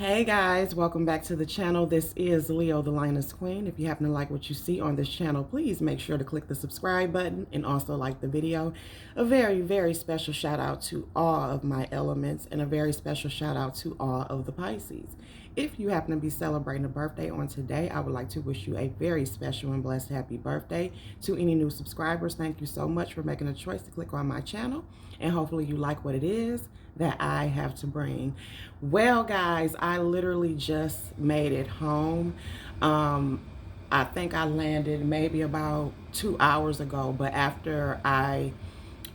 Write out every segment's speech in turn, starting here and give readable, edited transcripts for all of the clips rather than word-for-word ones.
Hey guys, welcome back to the channel. This is Leo the Lioness Queen. If you happen to like what you see on this channel, please make sure to click the subscribe button and also like the video. A very special shout out to all of my elements and a very special shout out to all of the Pisces. If you happen to be celebrating a birthday on today, I would like to wish you a very special and blessed happy birthday. To any new subscribers, thank you so much for making a choice to click on my channel, and hopefully you like what it is that I have to bring. Well, guys, I literally just made it home. I think I landed maybe about 2 hours ago, but after I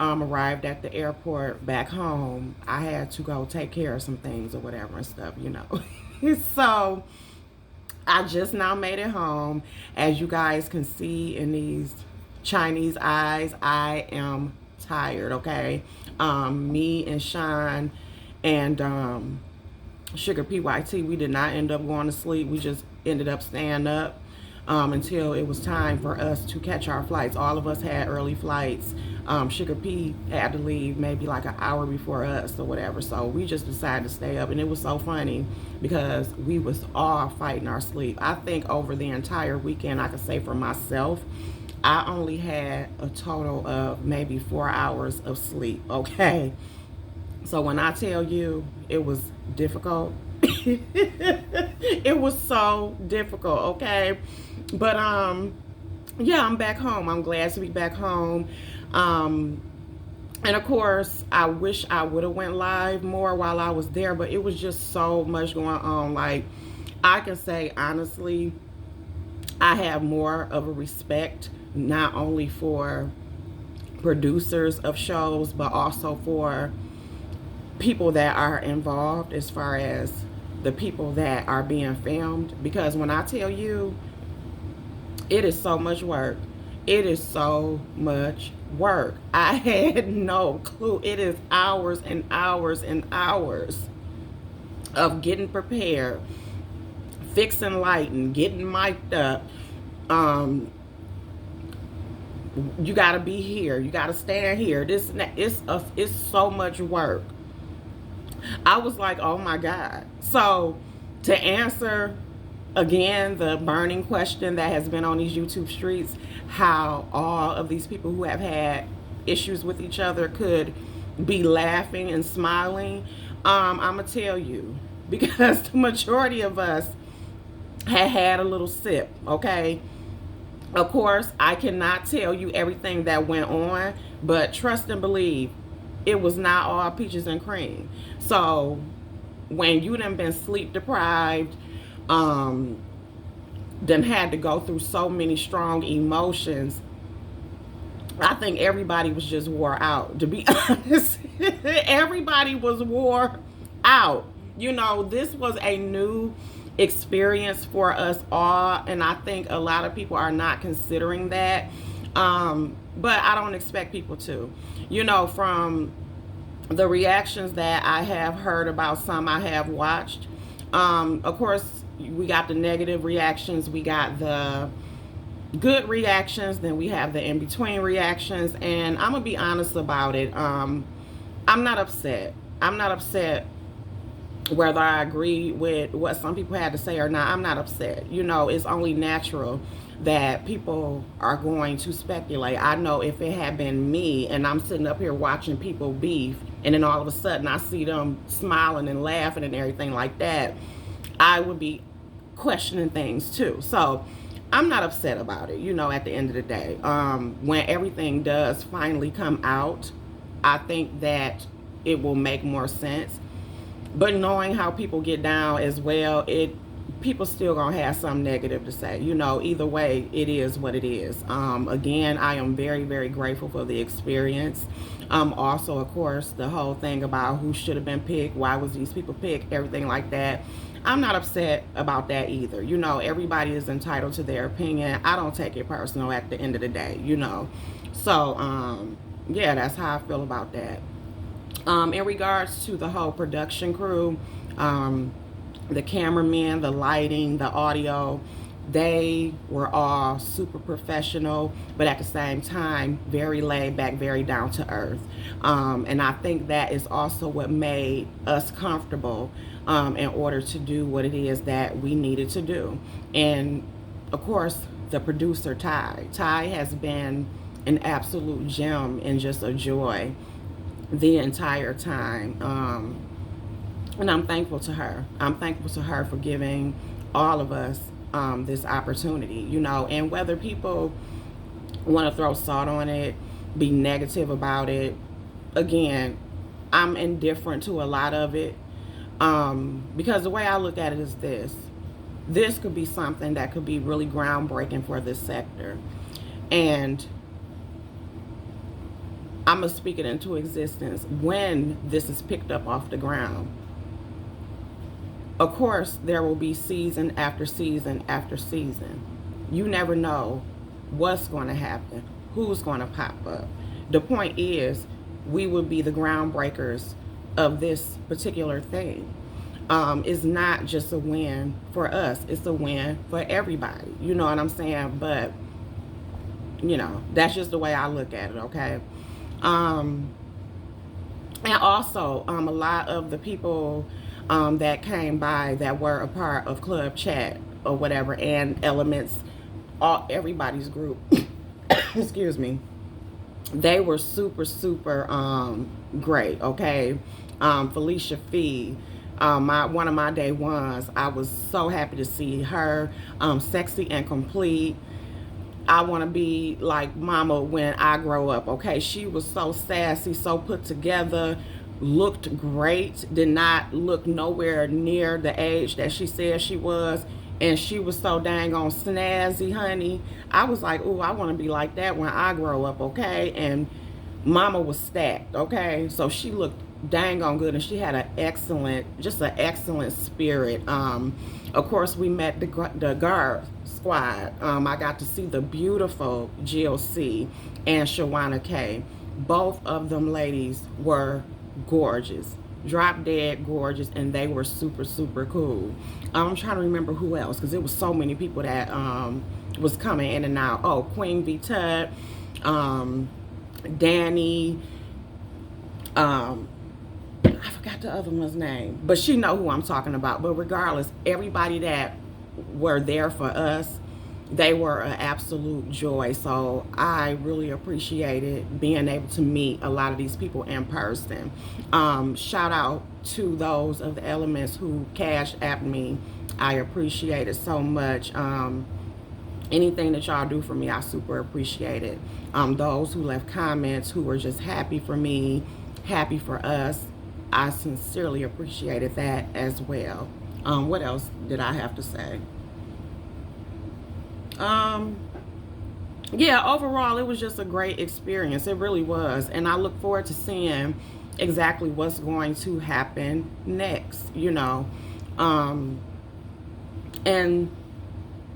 arrived at the airport back home, I had to go take care of some things or whatever and stuff, you know. So I just now made it home. As you guys can see in these Chinese eyes, I am tired, okay? Me and Sean and Sugar PYT, we did not end up going to sleep. We just ended up staying up until it was time for us to catch our flights. All of us had early flights. Sugar P had to leave maybe like an hour before us or whatever. So we just decided to stay up, and it was so funny because we was all fighting our sleep. I think over the entire weekend, I could say for myself, I only had a total of maybe 4 hours of sleep, okay? So when I tell you it was difficult, it was so difficult, okay? But yeah, I'm back home. I'm glad to be back home. And of course, I wish I would have went live more while I was there, but it was just so much going on. Like, I can say honestly, I have more of a respect not only for producers of shows, but also for people that are involved as far as the people that are being filmed. Because when I tell you, it is so much work. It is so much work. I had no clue. It is hours and hours and hours of getting prepared, fixing lighting, getting mic'd up. You got to be here. You got to stand here. This it's so much work. I was like, oh my God. So to answer again the burning question that has been on these YouTube streets, how all of these people who have had issues with each other could be laughing and smiling, I'm gonna tell you, because the majority of us had a little sip, okay? Of course, I cannot tell you everything that went on, but trust and believe, it was not all peaches and cream. So when you done been sleep deprived, done had to go through so many strong emotions, I think everybody was just wore out, to be honest. Everybody was wore out. You know, this was a new experience for us all, and I think a lot of people are not considering that. But I don't expect people to. You know, from the reactions that I have heard about, some I have watched, of course, we got the negative reactions, we got the good reactions, then we have the in-between reactions, and I'm gonna be honest about it. I'm not upset. I'm not upset whether I agree with what some people had to say or not. I'm not upset. You know, it's only natural that people are going to speculate. I know if it had been me and I'm sitting up here watching people beef, and then all of a sudden I see them smiling and laughing and everything like that, I would be questioning things too. So I'm not upset about it, you know, at the end of the day. When everything does finally come out, I think that it will make more sense. But knowing how people get down as well, people still gonna have some negative to say. You know, either way, it is what it is. Again, I am very grateful for the experience. Also, of course, the whole thing about who should have been picked, why was these people picked, everything like that. I'm not upset about that either. You know, everybody is entitled to their opinion. I don't take it personal at the end of the day, you know. So, yeah, that's how I feel about that. In regards to the whole production crew, the cameramen, the lighting, the audio, They were all super professional, but at the same time, very laid back, very down to earth. And I think that is also what made us comfortable in order to do what it is that we needed to do. And of course, the producer, Ty. Ty has been an absolute gem and just a joy the entire time. And I'm thankful to her. I'm thankful to her for giving all of us this opportunity, you know. And whether people want to throw salt on it, be negative about it, again, I'm indifferent to a lot of it, because the way I look at it is this could be something that could be really groundbreaking for this sector. And I'm going to speak it into existence when this is picked up off the ground. Of course, there will be season after season after season. You never know what's going to happen, who's going to pop up. The point is, we will be the groundbreakers of this particular thing. It's not just a win for us, it's a win for everybody. You know what I'm saying? But, you know, that's just the way I look at it, okay? And also, a lot of the people that came by that were a part of Club Chat or whatever, and Elements, everybody's group, excuse me, they were super, super great, okay? Felicia Fee, one of my day ones, I was so happy to see her, Sexy and Complete. I want to be like mama when I grow up, okay? She was so sassy, so put together, looked great, did not look nowhere near the age that she said she was, and she was so dang on snazzy, honey. I was like, ooh, I want to be like that when I grow up, okay? And mama was stacked, okay? So she looked dang on good, and she had an excellent spirit. Of course, we met the guard squad. I got to see the beautiful Jill C and Shawana K. Both of them ladies were gorgeous, drop dead gorgeous, and they were super, super cool. I'm trying to remember who else, because it was so many people that was coming in and out. Oh, Queen V Tut, Danny, I forgot the other one's name, but she know who I'm talking about. But regardless, everybody that were there for us, they were an absolute joy. So I really appreciated being able to meet a lot of these people in person. Shout out to those of the Elements who cash apped me. I appreciate it so much. Anything that y'all do for me, I super appreciate it. Those who left comments, who were just happy for me, happy for us, I sincerely appreciated that as well. What else did I have to say? Yeah, overall, it was just a great experience. It really was. And I look forward to seeing exactly what's going to happen next, you know. And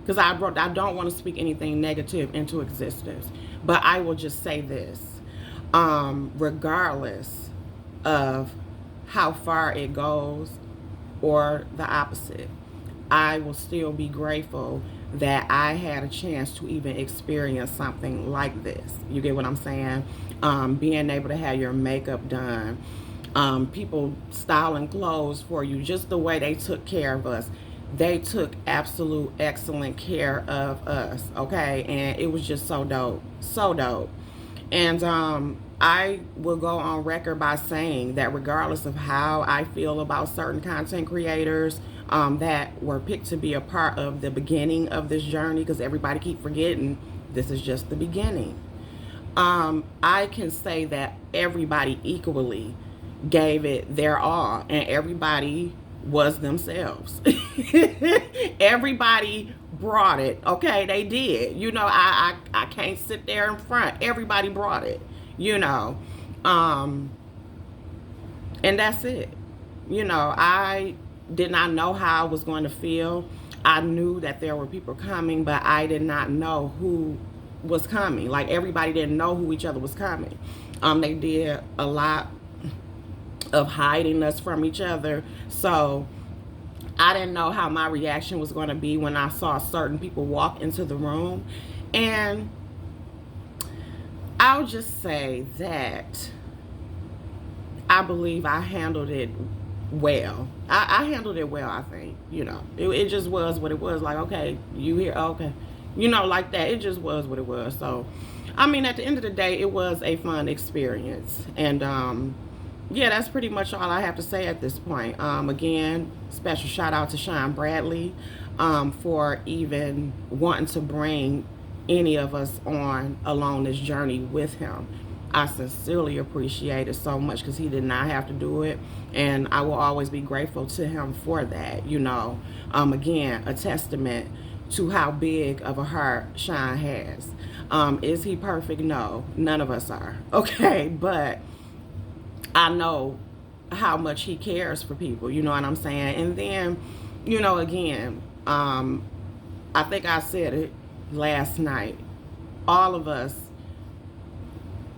because I don't want to speak anything negative into existence, but I will just say this. Regardless of how far it goes or the opposite, I will still be grateful that I had a chance to even experience something like this. You get what I'm saying? Being able to have your makeup done, people styling clothes for you, just the way they took care of us. They took absolute excellent care of us, okay? And it was just so dope, so dope. And I will go on record by saying that regardless of how I feel about certain content creators that were picked to be a part of the beginning of this journey, because everybody keep forgetting this is just the beginning, I can say that everybody equally gave it their all, and everybody was themselves. Everybody brought it, okay? They did. You know, I can't sit there in front. Everybody brought it, you know. And that's it. You know, I did not know how I was going to feel. I knew that there were people coming, but I did not know who was coming. Like, everybody didn't know who each other was coming. They did a lot of hiding us from each other. So I didn't know how my reaction was going to be when I saw certain people walk into the room. And I'll just say that I believe I handled it well. I handled it well, I think. It just was what it was. Like, okay, you here? Okay. Like that. It just was what it was. So, I mean, at the end of the day, it was a fun experience. And, yeah, that's pretty much all I have to say at this point. Again, special shout out to Sean Bradley for even wanting to bring any of us on along this journey with him. I sincerely appreciate it so much because he did not have to do it, and I will always be grateful to him for that. Again, a testament to how big of a heart Sean has. Is he perfect? No, none of us are. Okay, but I know how much he cares for people. You know what I'm saying? And then, again, I think I said it last night. All of us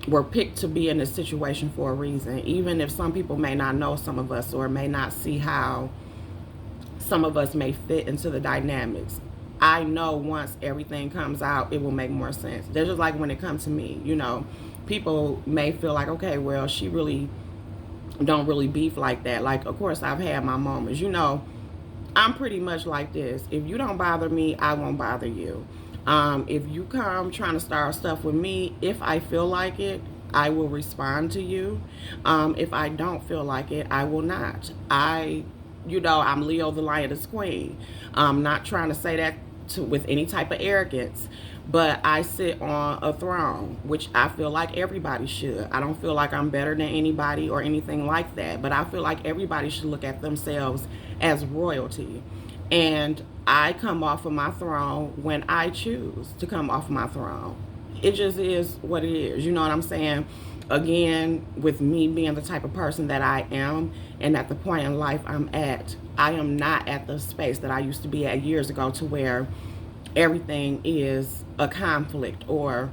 were picked to be in this situation for a reason, even if some people may not know some of us or may not see how some of us may fit into the dynamics. I know once everything comes out, it will make more sense. They're just like when it comes to me, people may feel like, okay, well, she really don't really beef like that. Like, of course, I've had my moments. I'm pretty much like this. If you don't bother me, I won't bother you. If you come trying to start stuff with me, if I feel like it, I will respond to you. If I don't feel like it, I will not. I'm Leo the Lioness Queen. I'm not trying to say that with any type of arrogance, but I sit on a throne, which I feel like everybody should. I don't feel like I'm better than anybody or anything like that, but I feel like everybody should look at themselves as royalty. And I come off of my throne when I choose to come off of my throne. It just is what it is. You know what I'm saying? Again, with me being the type of person that I am and at the point in life I'm at, I am not at the space that I used to be at years ago to where everything is a conflict or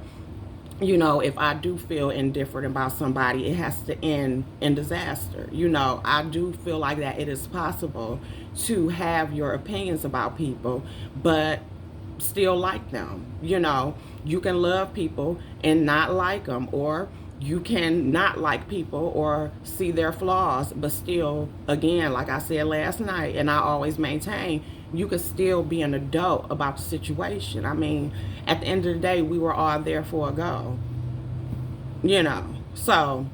if I do feel indifferent about somebody, it has to end in disaster. I do feel like that it is possible to have your opinions about people, but still like them. You can love people and not like them, or you can not like people or see their flaws, but still, again, like I said last night, and I always maintain, you could still be an adult about the situation. I mean, at the end of the day, we were all there for a go. So,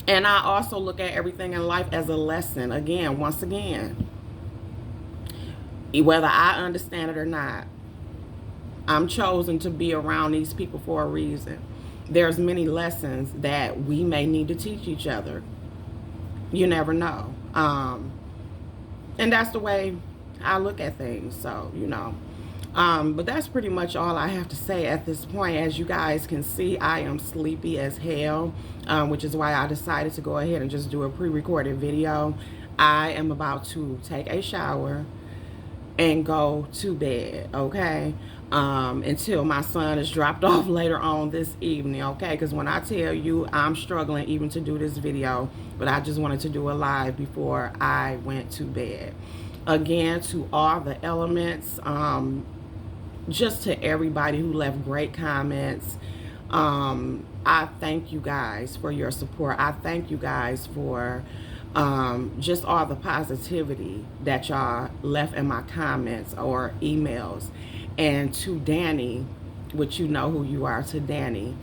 and I also look at everything in life as a lesson. Again, once again, whether I understand it or not, I'm chosen to be around these people for a reason. There's many lessons that we may need to teach each other. You never know. And that's the way I look at things. So, but that's pretty much all I have to say at this point. As you guys can see, I am sleepy as hell, which is why I decided to go ahead and just do a pre-recorded video. I am about to take a shower and go to bed, okay? Until my son is dropped off later on this evening, okay? Because when I tell you I'm struggling even to do this video, but I just wanted to do a live before I went to bed. Again, to all the elements, just to everybody who left great comments, I thank you guys for your support. I thank you guys for just all the positivity that y'all left in my comments or emails. And to Danny, which you know who you are, to Danny,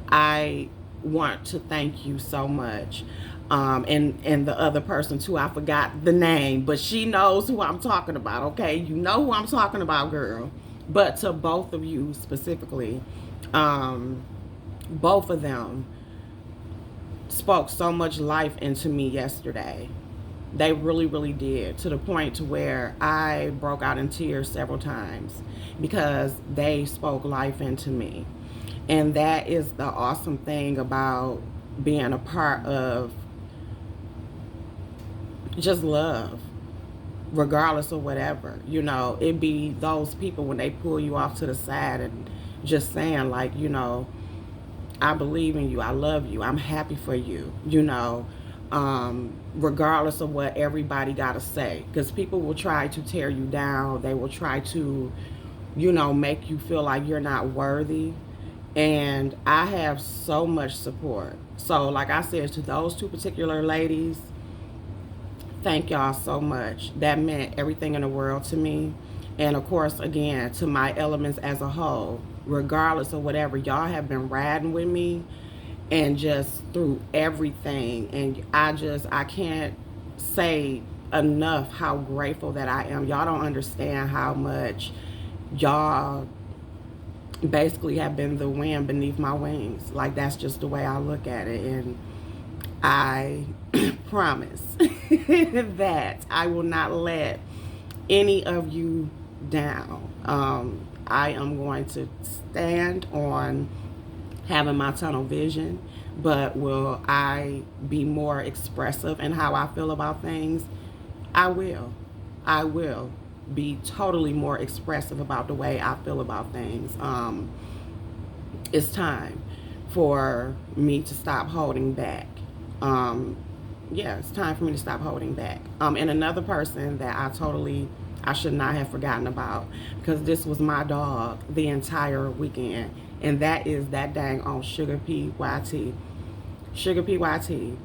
I want to thank you so much. And the other person too, I forgot the name, but she knows who I'm talking about, okay? You know who I'm talking about, girl. But to both of you specifically, both of them spoke so much life into me yesterday. They really, really did, to the point to where I broke out in tears several times because they spoke life into me. And that is the awesome thing about being a part of just love, regardless of whatever. It be those people when they pull you off to the side and just saying, like, I believe in you, I love you, I'm happy for you, regardless of what everybody got to say. Because people will try to tear you down. They will try to, make you feel like you're not worthy. And I have so much support. So, like I said, to those two particular ladies, thank y'all so much. That meant everything in the world to me. And of course, again, to my elements as a whole, regardless of whatever, y'all have been riding with me and just through everything. And I can't say enough how grateful that I am. Y'all don't understand how much y'all basically have been the wind beneath my wings. Like, that's just the way I look at it. And I promise that I will not let any of you down. I am going to stand on having my tunnel vision, but will I be more expressive in how I feel about things? I will. I will be totally more expressive about the way I feel about things. It's time for me to stop holding back. Yeah, it's time for me to stop holding back. And another person that I should not have forgotten about, because this was my dog the entire weekend, and that is that dang on Sugar PYT. Sugar PYT.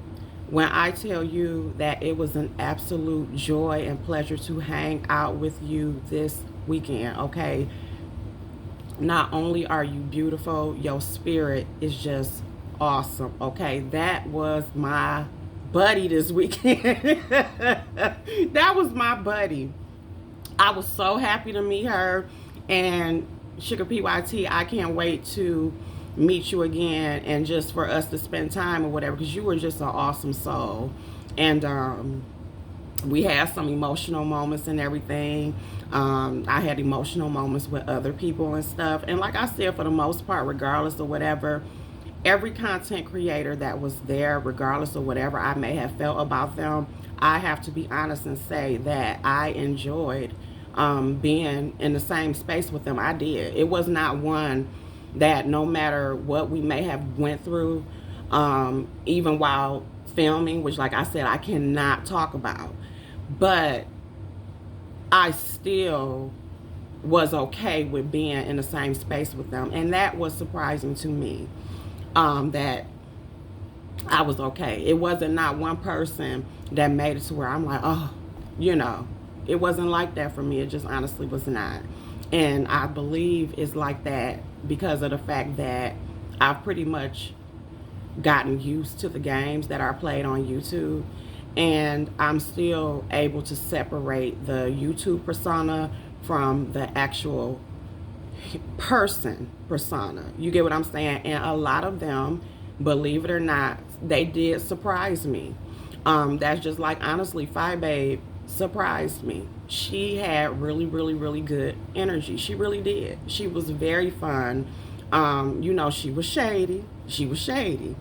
When I tell you that it was an absolute joy and pleasure to hang out with you this weekend, okay? Not only are you beautiful, your spirit is just awesome, okay? That was my buddy this weekend. That was my buddy. I was so happy to meet her. And Sugar PYT, I can't wait to meet you again and just for us to spend time or whatever, because you were just an awesome soul. And we had some emotional moments and everything. I had emotional moments with other people and stuff. And like I said, for the most part, regardless of whatever, every content creator that was there, regardless of whatever I may have felt about them, I have to be honest and say that I enjoyed being in the same space with them. I did. It was not one that, no matter what we may have went through, even while filming, which, like I said, I cannot talk about, but I still was okay with being in the same space with them. And that was surprising to me, that I was okay. It wasn't not one person that made it to where I'm like, oh, it wasn't like that for me. It just honestly was not. And I believe it's like that because of the fact that I've pretty much gotten used to the games that are played on YouTube. And I'm still able to separate the YouTube persona from the actual person persona. You get what I'm saying? And a lot of them, believe it or not, they did surprise me. That's just like, honestly, Fi Babe surprised me. She had really, really, really good energy. She really did. She was very fun. She was shady. She was shady.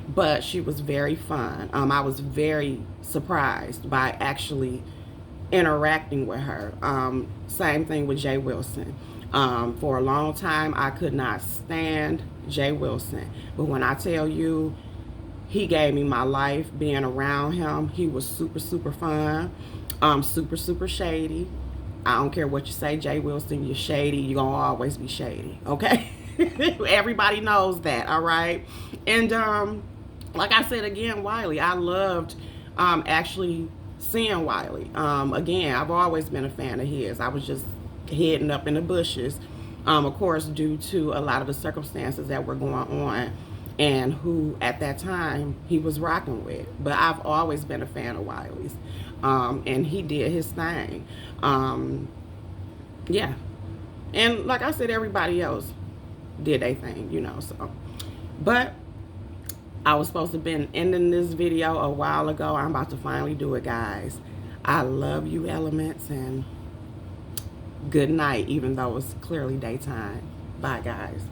But she was very fun. I was very surprised by actually interacting with her. Same thing with Jay Wilson. For a long time, I could not stand Jay Wilson. But when I tell you, he gave me my life being around him. He was super, super fun. Super, super shady. I don't care what you say, Jay Wilson, you're shady. You're going to always be shady, okay? Everybody knows that, all right? And like I said again, Wiley, I loved actually seeing Wiley. Again, I've always been a fan of his. I was just hidden up in the bushes, of course, due to a lot of the circumstances that were going on and who at that time he was rocking with. But I've always been a fan of Wiley's. And he did his thing. Yeah. And like I said, everybody else did their thing, so. But I was supposed to have been ending this video a while ago. I'm about to finally do it, guys. I love you, elements, and good night, even though it's clearly daytime. Bye, guys.